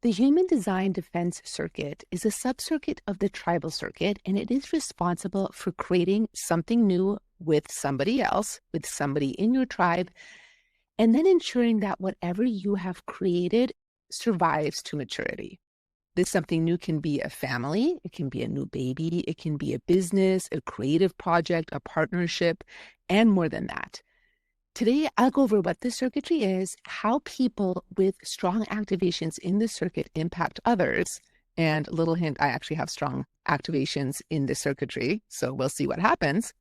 The human design defense circuit is a subcircuit of the tribal circuit, and it is responsible for creating something new with somebody else, with somebody in your tribe, and then ensuring that whatever you have created survives to maturity. This something new can be a family, it can be a new baby, it can be a business, a creative project, a partnership, and more than that. Today, I'll go over what this circuitry is, how people with strong activations in the circuit impact others. And a little hint, I actually have strong activations in the circuitry, so we'll see what happens.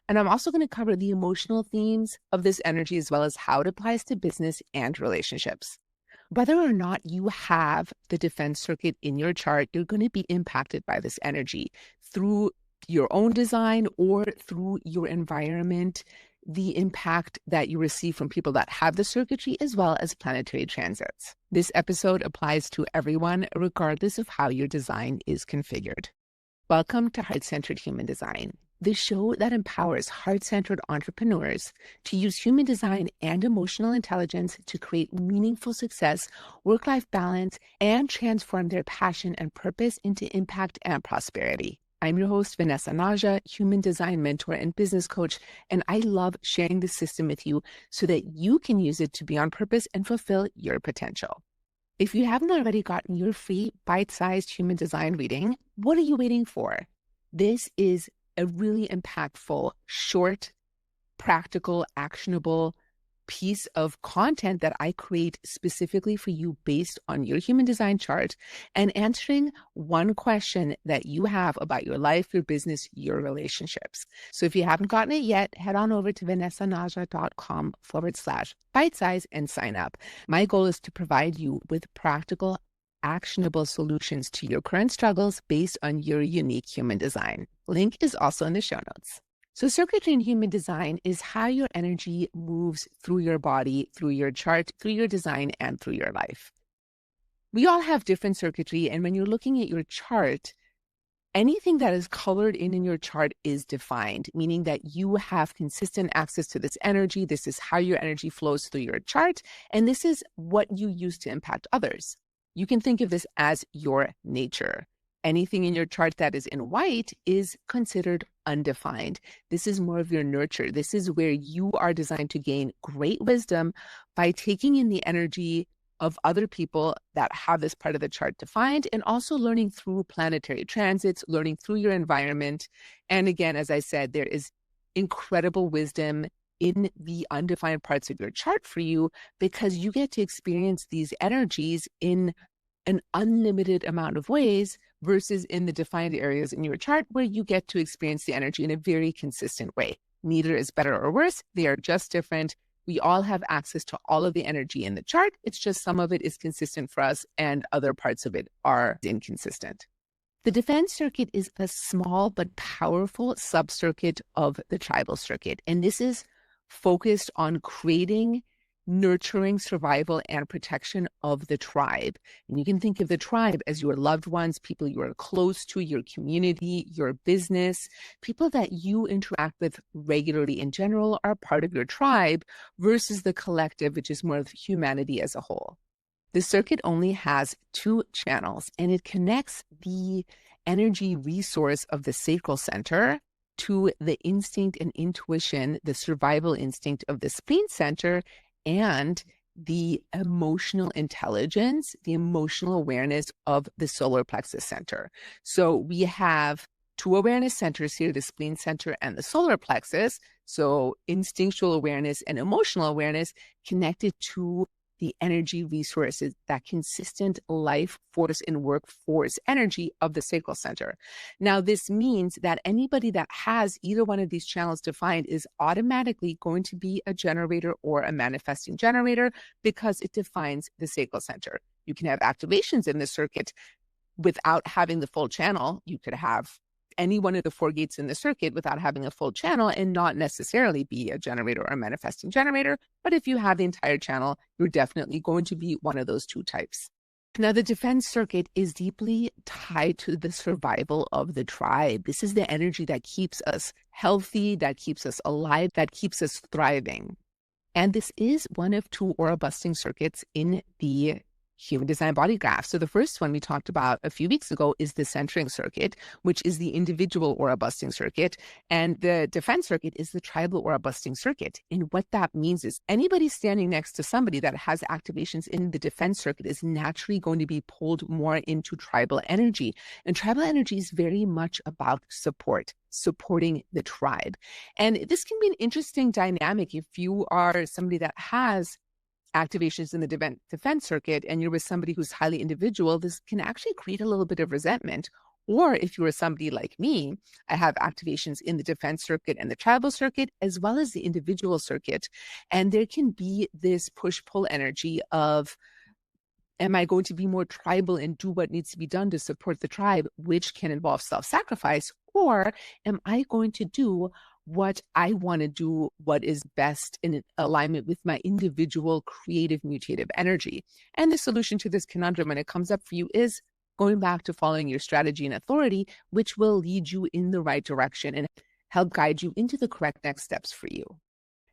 And I'm also going to cover the emotional themes of this energy as well as how it applies to business and relationships. Whether or not you have the defense circuit in your chart, you're going to be impacted by this energy through your own design or through your environment, the impact that you receive from people that have the circuitry, as well as planetary transits. This episode applies to everyone, regardless of how your design is configured. Welcome to Heart-Centered Human Design, the show that empowers heart-centered entrepreneurs to use human design and emotional intelligence to create meaningful success, work-life balance, and transform their passion and purpose into impact and prosperity. I'm your host, Vanessa Naja, human design mentor and business coach, and I love sharing this system with you so that you can use it to be on purpose and fulfill your potential. If you haven't already gotten your free bite-sized human design reading, what are you waiting for? This is a really impactful, short, practical, actionable piece of content that I create specifically for you based on your human design chart and answering one question that you have about your life, your business, your relationships. So if you haven't gotten it yet, head on over to vanessanaja.com/bite-size and sign up. My goal is to provide you with practical, actionable solutions to your current struggles based on your unique human design. Link is also in the show notes. So circuitry in human design is how your energy moves through your body, through your chart, through your design, and through your life. We all have different circuitry, and when you're looking at your chart, anything that is colored in your chart is defined, meaning that you have consistent access to this energy. This is how your energy flows through your chart, and this is what you use to impact others. You can think of this as your nature. Anything in your chart that is in white is considered undefined. This is more of your nurture. This is where you are designed to gain great wisdom by taking in the energy of other people that have this part of the chart defined, and also learning through planetary transits, learning through your environment. And again, as I said, there is incredible wisdom in the undefined parts of your chart for you because you get to experience these energies in an unlimited amount of ways versus in the defined areas in your chart where you get to experience the energy in a very consistent way. Neither is better or worse. They are just different. We all have access to all of the energy in the chart. It's just some of it is consistent for us and other parts of it are inconsistent. The defense circuit is a small but powerful subcircuit of the tribal circuit. And this is focused on creating, nurturing survival and protection of the tribe. And you can think of the tribe as your loved ones, people you are close to, your community, your business, people that you interact with regularly in general are part of your tribe versus the collective, which is more of humanity as a whole. The circuit only has 2 channels, and it connects the energy resource of the sacral center to the instinct and intuition, the survival instinct of the spleen center, and the emotional intelligence, the emotional awareness of the solar plexus center. So we have 2 awareness centers here, the spleen center and the solar plexus. So instinctual awareness and emotional awareness connected to the energy resources, that consistent life force and workforce energy of the sacral center. Now, this means that anybody that has either one of these channels defined is automatically going to be a generator or a manifesting generator because it defines the sacral center. You can have activations in the circuit without having the full channel. You could have any one of the 4 gates in the circuit without having a full channel and not necessarily be a generator or a manifesting generator. But if you have the entire channel, you're definitely going to be one of those 2 types. Now, the defense circuit is deeply tied to the survival of the tribe. This is the energy that keeps us healthy, that keeps us alive, that keeps us thriving. And this is one of 2 aura busting circuits in the human design body graph. So the first one we talked about a few weeks ago is the centering circuit, which is the individual aura busting circuit. And the defense circuit is the tribal aura busting circuit. And what that means is anybody standing next to somebody that has activations in the defense circuit is naturally going to be pulled more into tribal energy. And tribal energy is very much about support, supporting the tribe. And this can be an interesting dynamic if you are somebody that has activations in the defense circuit and you're with somebody who's highly individual. This can actually create a little bit of resentment. Or if you are somebody like me, I have activations in the defense circuit and the tribal circuit, as well as the individual circuit. And there can be this push-pull energy of, am I going to be more tribal and do what needs to be done to support the tribe, which can involve self-sacrifice? Or am I going to do what I want to do, what is best in alignment with my individual creative mutative energy? And the solution to this conundrum when it comes up for you is going back to following your strategy and authority, which will lead you in the right direction and help guide you into the correct next steps for you.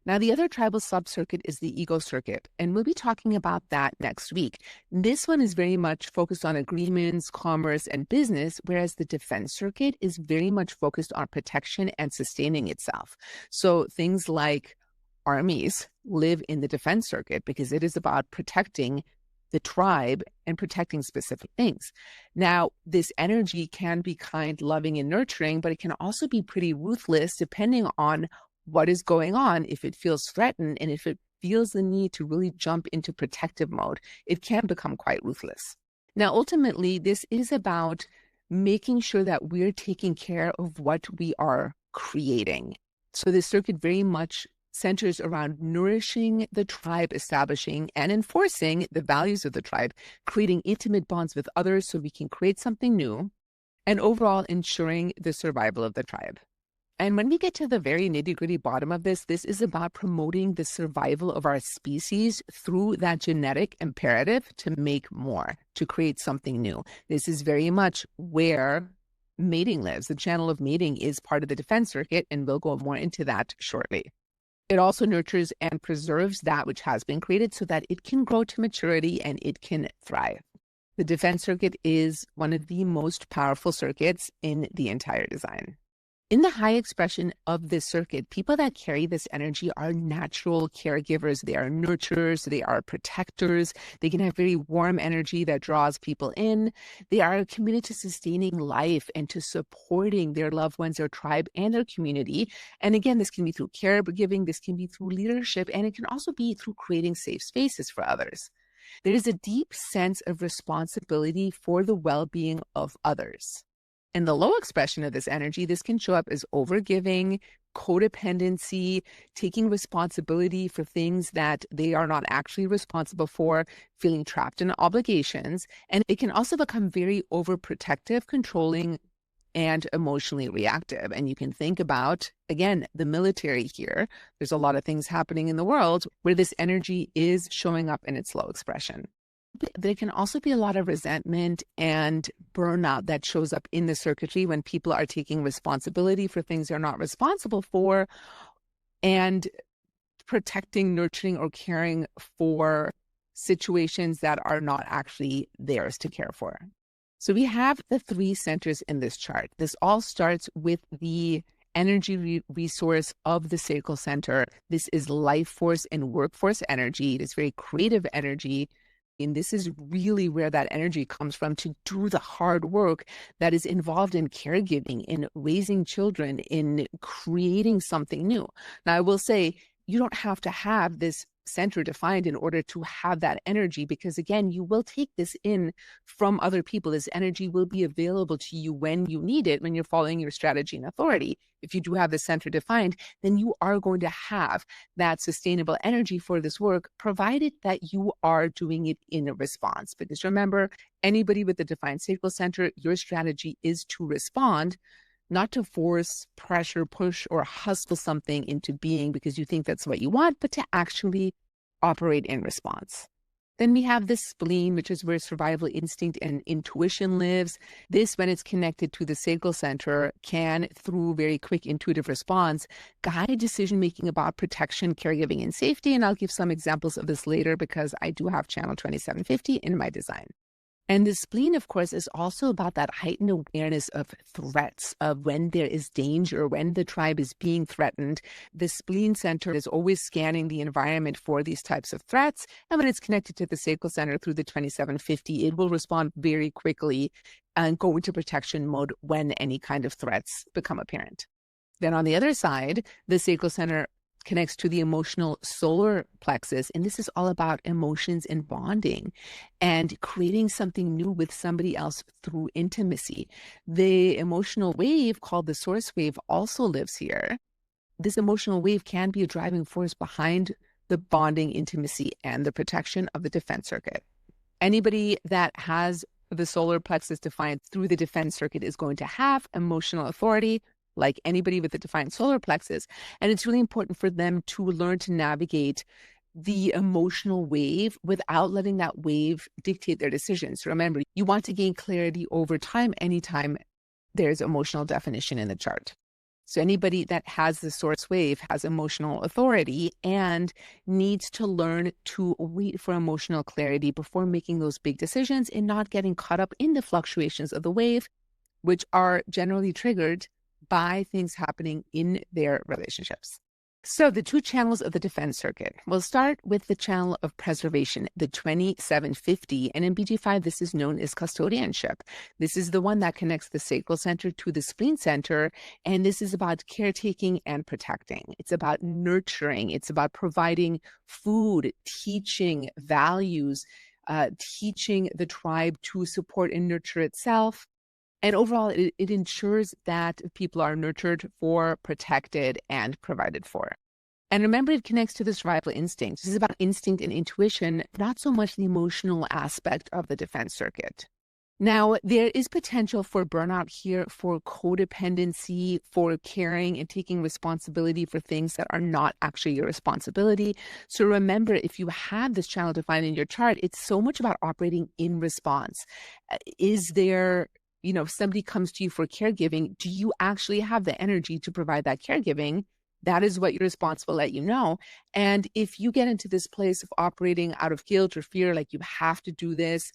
Now, the other tribal subcircuit is the ego circuit, and we'll be talking about that next week. This one is very much focused on agreements, commerce, and business, whereas the defense circuit is very much focused on protection and sustaining itself. So things like armies live in the defense circuit because it is about protecting the tribe and protecting specific things. Now, this energy can be kind, loving, and nurturing, but it can also be pretty ruthless depending on what is going on. If it feels threatened and if it feels the need to really jump into protective mode, it can become quite ruthless. Now, ultimately, this is about making sure that we're taking care of what we are creating. So this circuit very much centers around nourishing the tribe, establishing and enforcing the values of the tribe, creating intimate bonds with others so we can create something new, and overall ensuring the survival of the tribe. And when we get to the very nitty-gritty bottom of this, this is about promoting the survival of our species through that genetic imperative to make more, to create something new. This is very much where mating lives. The channel of mating is part of the defense circuit, and we'll go more into that shortly. It also nurtures and preserves that which has been created so that it can grow to maturity and it can thrive. The defense circuit is one of the most powerful circuits in the entire design. In the high expression of this circuit, people that carry this energy are natural caregivers. They are nurturers. They are protectors. They can have very warm energy that draws people in. They are committed to sustaining life and to supporting their loved ones, their tribe, and their community. And again, this can be through caregiving. This can be through leadership, and it can also be through creating safe spaces for others. There is a deep sense of responsibility for the well-being of others. In the low expression of this energy, this can show up as overgiving, codependency, taking responsibility for things that they are not actually responsible for, feeling trapped in obligations. And it can also become very overprotective, controlling, and emotionally reactive. And you can think about, again, the military here. There's a lot of things happening in the world where this energy is showing up in its low expression. There can also be a lot of resentment and burnout that shows up in the circuitry when people are taking responsibility for things they're not responsible for and protecting, nurturing, or caring for situations that are not actually theirs to care for. So we have the three centers in this chart. This all starts with the energy resource of the sacral center. This is life force and workforce energy. It is very creative energy. And this is really where that energy comes from to do the hard work that is involved in caregiving, in raising children, in creating something new. Now, I will say, you don't have to have this center defined in order to have that energy, because again, you will take this in from other people. This energy will be available to you when you need it, when you're following your strategy and authority. If you do have the center defined, then you are going to have that sustainable energy for this work, provided that you are doing it in a response. Because remember, anybody with the defined sacral center, your strategy is to respond, not to force, pressure, push, or hustle something into being because you think that's what you want, but to actually operate in response. Then we have the spleen, which is where survival instinct and intuition lives. This, when it's connected to the sacral center, can, through very quick intuitive response, guide decision-making about protection, caregiving, and safety. And I'll give some examples of this later because I do have channel 2750 in my design. And the spleen, of course, is also about that heightened awareness of threats, of when there is danger, when the tribe is being threatened. The spleen center is always scanning the environment for these types of threats. And when it's connected to the sacral center through the 2750, it will respond very quickly and go into protection mode when any kind of threats become apparent. Then on the other side, the sacral center connects to the emotional solar plexus. And this is all about emotions and bonding and creating something new with somebody else through intimacy. The emotional wave, called the source wave, also lives here. This emotional wave can be a driving force behind the bonding, intimacy, and the protection of the defense circuit. Anybody that has the solar plexus defined through the defense circuit is going to have emotional authority, like anybody with a defined solar plexus. And it's really important for them to learn to navigate the emotional wave without letting that wave dictate their decisions. Remember, you want to gain clarity over time anytime there's emotional definition in the chart. So anybody that has the source wave has emotional authority and needs to learn to wait for emotional clarity before making those big decisions and not getting caught up in the fluctuations of the wave, which are generally triggered by things happening in their relationships. So the two channels of the defense circuit. We'll start with the channel of preservation, the 2750. And in BG5, this is known as custodianship. This is the one that connects the sacral center to the spleen center. And this is about caretaking and protecting. It's about nurturing. It's about providing food, teaching values, teaching the tribe to support and nurture itself. And overall, it ensures that people are nurtured for, protected, and provided for. And remember, it connects to the survival instinct. This is about instinct and intuition, not so much the emotional aspect of the defense circuit. Now, there is potential for burnout here, for codependency, for caring and taking responsibility for things that are not actually your responsibility. So remember, if you have this channel defined in your chart, it's so much about operating in response. Is there, somebody comes to you for caregiving, do you actually have the energy to provide that caregiving? That is what your response will let you know. And if you get into this place of operating out of guilt or fear, like you have to do this,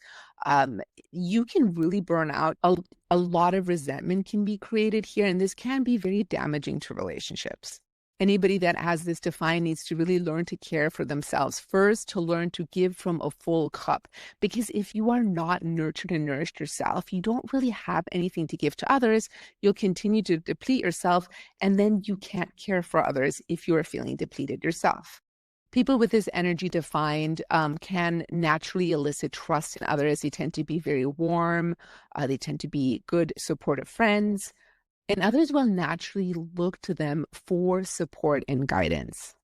you can really burn out. A lot of resentment can be created here, and this can be very damaging to relationships. Anybody that has this defined needs to really learn to care for themselves first, to learn to give from a full cup. Because if you are not nurtured and nourished yourself, you don't really have anything to give to others. You'll continue to deplete yourself, and then you can't care for others if you are feeling depleted yourself. People with this energy defined can naturally elicit trust in others. They tend to be very warm. They tend to be good, supportive friends. And others will naturally look to them for support and guidance.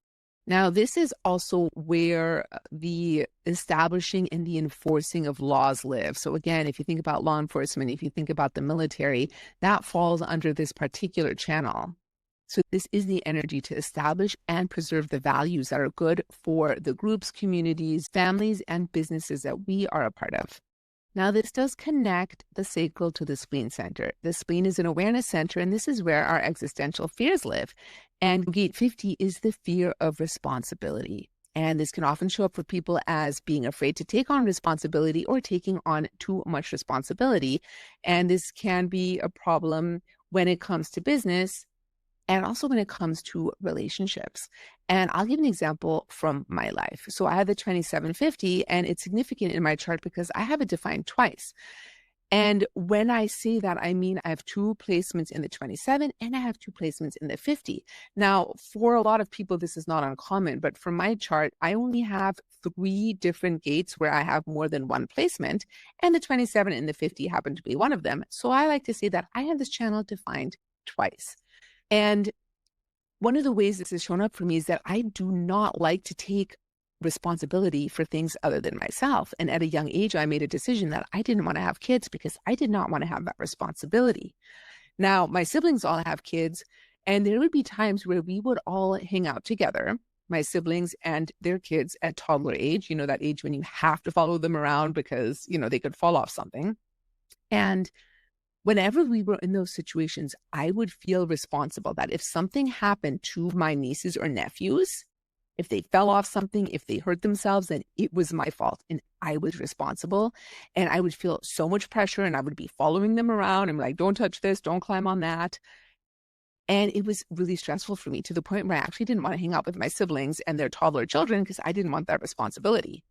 Now, this is also where the establishing and the enforcing of laws live. So again, if you think about law enforcement, if you think about the military, that falls under this particular channel. So this is the energy to establish and preserve the values that are good for the groups, communities, families, and businesses that we are a part of. Now, this does connect the sacral to the spleen center. The spleen is an awareness center, and this is where our existential fears live. And gate 50 is the fear of responsibility. And this can often show up for people as being afraid to take on responsibility or taking on too much responsibility. And this can be a problem when it comes to business and also when it comes to relationships. And I'll give an example from my life. So I have the 2750, and it's significant in my chart because I have it defined twice. And when I say that, I mean I have 2 placements in the 27 and I have 2 placements in the 50. Now, for a lot of people, this is not uncommon, but for my chart, I only have 3 different gates where I have more than 1 placement, and the 27 and the 50 happen to be one of them. So I like to say that I have this channel defined twice. And one of the ways this has shown up for me is that I do not like to take responsibility for things other than myself. And at a young age, I made a decision that I didn't want to have kids because I did not want to have that responsibility. Now, my siblings all have kids, and there would be times where we would all hang out together. my siblings and their kids at toddler age, that age when you have to follow them around because, they could fall off something. And whenever we were in those situations, I would feel responsible that if something happened to my nieces or nephews, if they fell off something, if they hurt themselves, then it was my fault and I was responsible. And I would feel so much pressure and I would be following them around. I'm like, don't touch this, don't climb on that. And it was really stressful for me to the point where I actually didn't want to hang out with my siblings and their toddler children because I didn't want that responsibility.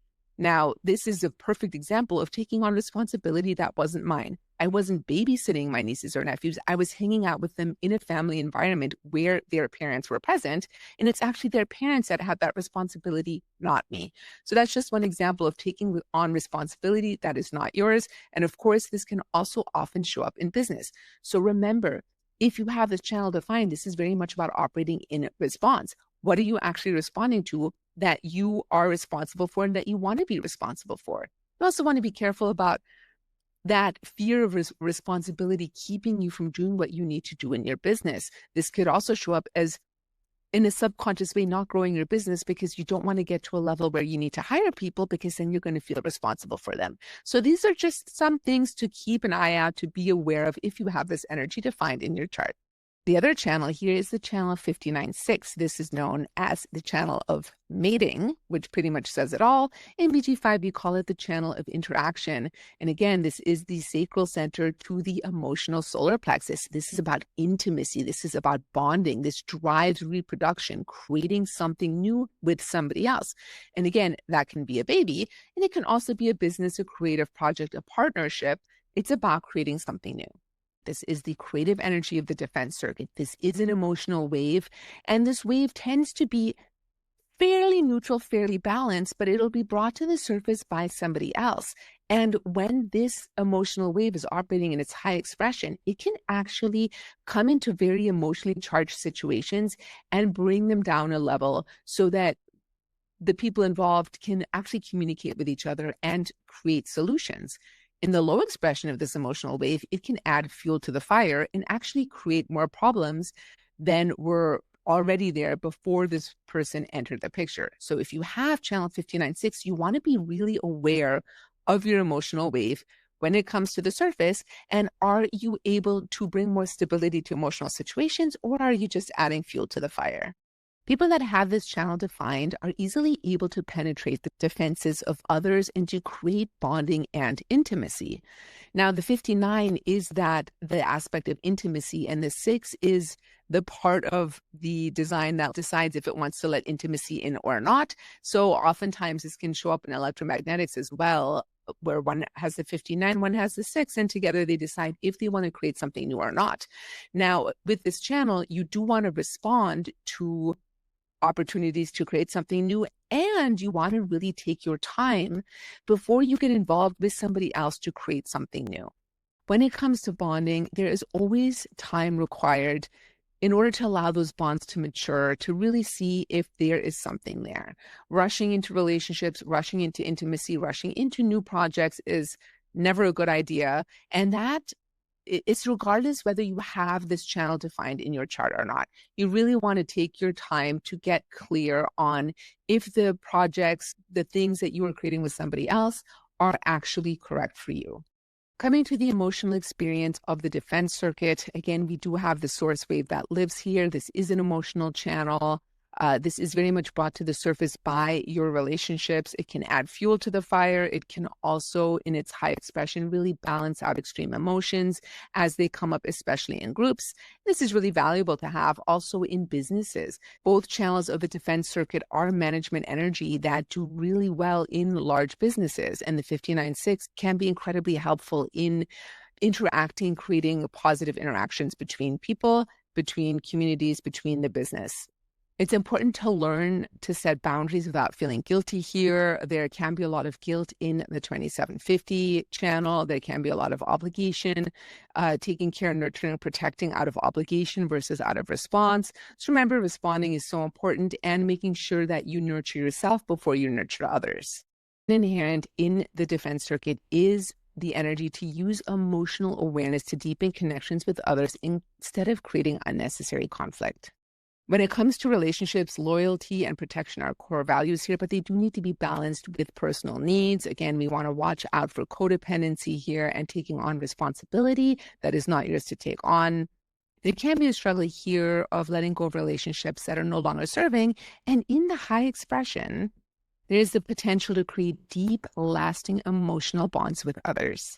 Now, this is a perfect example of taking on responsibility that wasn't mine. I wasn't babysitting my nieces or nephews. I was hanging out with them in a family environment where their parents were present. And it's actually their parents that had that responsibility, not me. So that's just one example of taking on responsibility that is not yours. And of course, this can also often show up in business. So remember, if you have this channel defined, this is very much about operating in response. What are you actually responding to that you are responsible for and that you want to be responsible for? You also want to be careful about that fear of responsibility keeping you from doing what you need to do in your business. This could also show up as, in a subconscious way, not growing your business because you don't want to get to a level where you need to hire people because then you're going to feel responsible for them. So these are just some things to keep an eye out, to be aware of if you have this energy defined in your chart. The other channel here is the channel 59.6. This is known as the channel of mating, which pretty much says it all. In BG5, you call it the channel of interaction. And again, this is the sacral center to the emotional solar plexus. This is about intimacy. This is about bonding. This drives reproduction, creating something new with somebody else. And again, that can be a baby, and it can also be a business, a creative project, a partnership. It's about creating something new. This is the creative energy of the defense circuit. This is an emotional wave, and this wave tends to be fairly neutral, fairly balanced, but it'll be brought to the surface by somebody else. And when this emotional wave is operating in its high expression, it can actually come into very emotionally charged situations and bring them down a level so that the people involved can actually communicate with each other and create solutions. In the low expression of this emotional wave, it can add fuel to the fire and actually create more problems than were already there before this person entered the picture. So if you have channel 59.6, you want to be really aware of your emotional wave when it comes to the surface. And are you able to bring more stability to emotional situations, or are you just adding fuel to the fire? People that have this channel defined are easily able to penetrate the defenses of others and to create bonding and intimacy. Now, the 59 is the aspect of intimacy, and the 6 is the part of the design that decides if it wants to let intimacy in or not. So oftentimes this can show up in electromagnetics as well, where one has the 59, one has the 6, and together they decide if they want to create something new or not. Now, with this channel, you do want to respond to opportunities to create something new, and you want to really take your time before you get involved with somebody else to create something new. When it comes to bonding, there is always time required in order to allow those bonds to mature, to really see if there is something there. Rushing into relationships, rushing into intimacy, rushing into new projects is never a good idea. And that it's regardless whether you have this channel defined in your chart or not. You really want to take your time to get clear on if the projects, the things that you are creating with somebody else are actually correct for you. Coming to the emotional experience of the defense circuit, again, we do have the source wave that lives here. This is an emotional channel. This is very much brought to the surface by your relationships. It can add fuel to the fire. It can also, in its high expression, really balance out extreme emotions as they come up, especially in groups. This is really valuable to have also in businesses. Both channels of the defense circuit are management energy that do really well in large businesses, and the 59.6 can be incredibly helpful in interacting, creating positive interactions between people, between communities, between the business. It's important to learn to set boundaries without feeling guilty here. There can be a lot of guilt in the 2750 channel. There can be a lot of obligation, taking care, nurturing, protecting out of obligation versus out of response. So remember, responding is so important, and making sure that you nurture yourself before you nurture others. Inherent in the defense circuit is the energy to use emotional awareness to deepen connections with others instead of creating unnecessary conflict. When it comes to relationships, loyalty and protection are core values here, but they do need to be balanced with personal needs. Again, we want to watch out for codependency here and taking on responsibility that is not yours to take on. There can be a struggle here of letting go of relationships that are no longer serving. And in the high expression, there is the potential to create deep, lasting emotional bonds with others.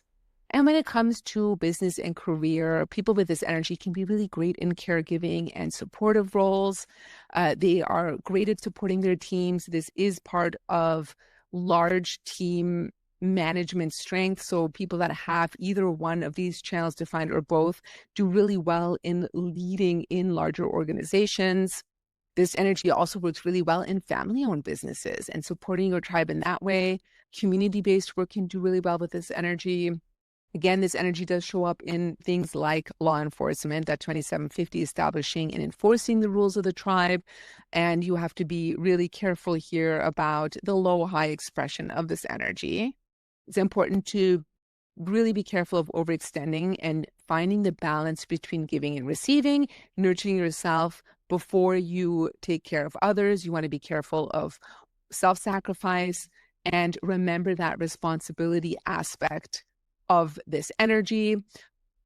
And when it comes to business and career, people with this energy can be really great in caregiving and supportive roles. They are great at supporting their teams. This is part of large team management strength. So people that have either one of these channels defined or both do really well in leading in larger organizations. This energy also works really well in family-owned businesses and supporting your tribe in that way. Community-based work can do really well with this energy. Again, this energy does show up in things like law enforcement, that 2750 establishing and enforcing the rules of the tribe. And you have to be really careful here about the low-high expression of this energy. It's important to really be careful of overextending and finding the balance between giving and receiving, nurturing yourself before you take care of others. You want to be careful of self-sacrifice and remember that responsibility aspect of this energy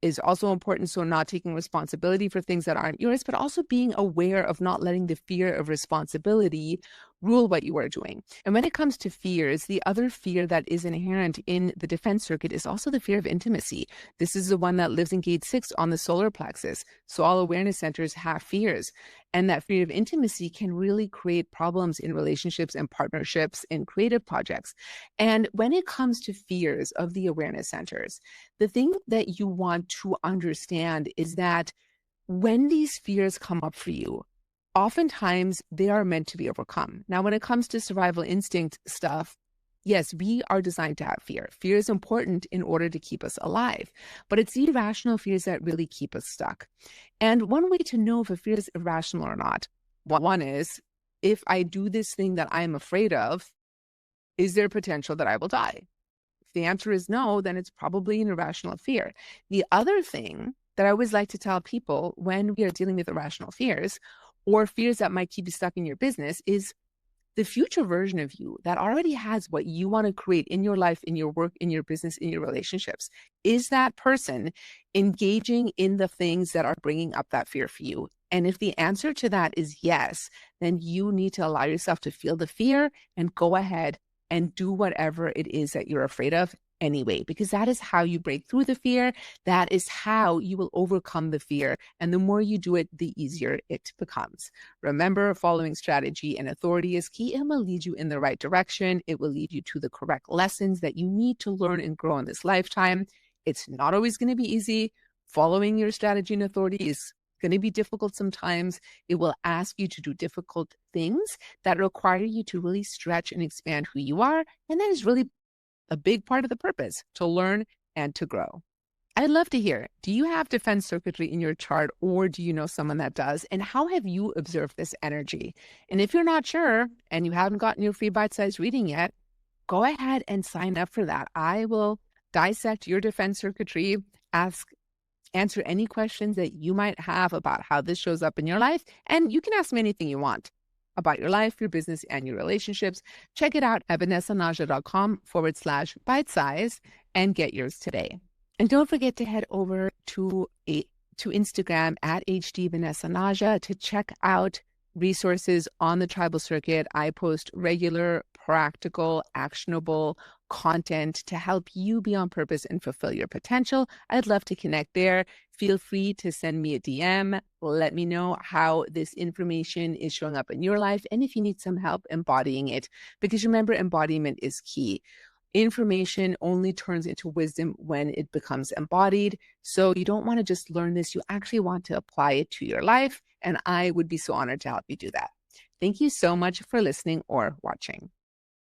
is also important. So not taking responsibility for things that aren't yours, but also being aware of not letting the fear of responsibility rule what you are doing. And when it comes to fears, the other fear that is inherent in the defense circuit is also the fear of intimacy. This is the one that lives in gate 6 on the solar plexus. So all awareness centers have fears. And that fear of intimacy can really create problems in relationships and partnerships in creative projects. And when it comes to fears of the awareness centers, the thing that you want to understand is that when these fears come up for you, oftentimes they are meant to be overcome. Now, when it comes to survival instinct stuff, yes, we are designed to have fear. Fear is important in order to keep us alive, but it's the irrational fears that really keep us stuck. And one way to know if a fear is irrational or not, one is, if I do this thing that I'm afraid of, is there potential that I will die? If the answer is no, then it's probably an irrational fear. The other thing that I always like to tell people when we are dealing with irrational fears or fears that might keep you stuck in your business is the future version of you that already has what you want to create in your life, in your work, in your business, in your relationships. Is that person engaging in the things that are bringing up that fear for you? And if the answer to that is yes, then you need to allow yourself to feel the fear and go ahead and do whatever it is that you're afraid of anyway, because that is how you break through the fear. That is how you will overcome the fear. And the more you do it, the easier it becomes. Remember, following strategy and authority is key. It will lead you in the right direction. It will lead you to the correct lessons that you need to learn and grow in this lifetime. It's not always going to be easy. Following your strategy and authority is going to be difficult sometimes. It will ask you to do difficult things that require you to really stretch and expand who you are. And that is really a big part of the purpose, to learn and to grow. I'd love to hear, do you have defense circuitry in your chart, or do you know someone that does? And how have you observed this energy? And if you're not sure and you haven't gotten your free bite-sized reading yet, go ahead and sign up for that. I will dissect your defense circuitry, answer any questions that you might have about how this shows up in your life. And you can ask me anything you want about your life, your business, and your relationships. Check it out at vanessanaja.com/bite-size and get yours today. And don't forget to head over to Instagram at @HDVanessaNaja to check out resources on the tribal circuit. I post regular, practical, actionable content to help you be on purpose and fulfill your potential. I'd love to connect there. Feel free to send me a DM. Let me know how this information is showing up in your life and if you need some help embodying it. Because remember, embodiment is key. Information only turns into wisdom when it becomes embodied. So you don't want to just learn this. You actually want to apply it to your life. And I would be so honored to help you do that. Thank you so much for listening or watching.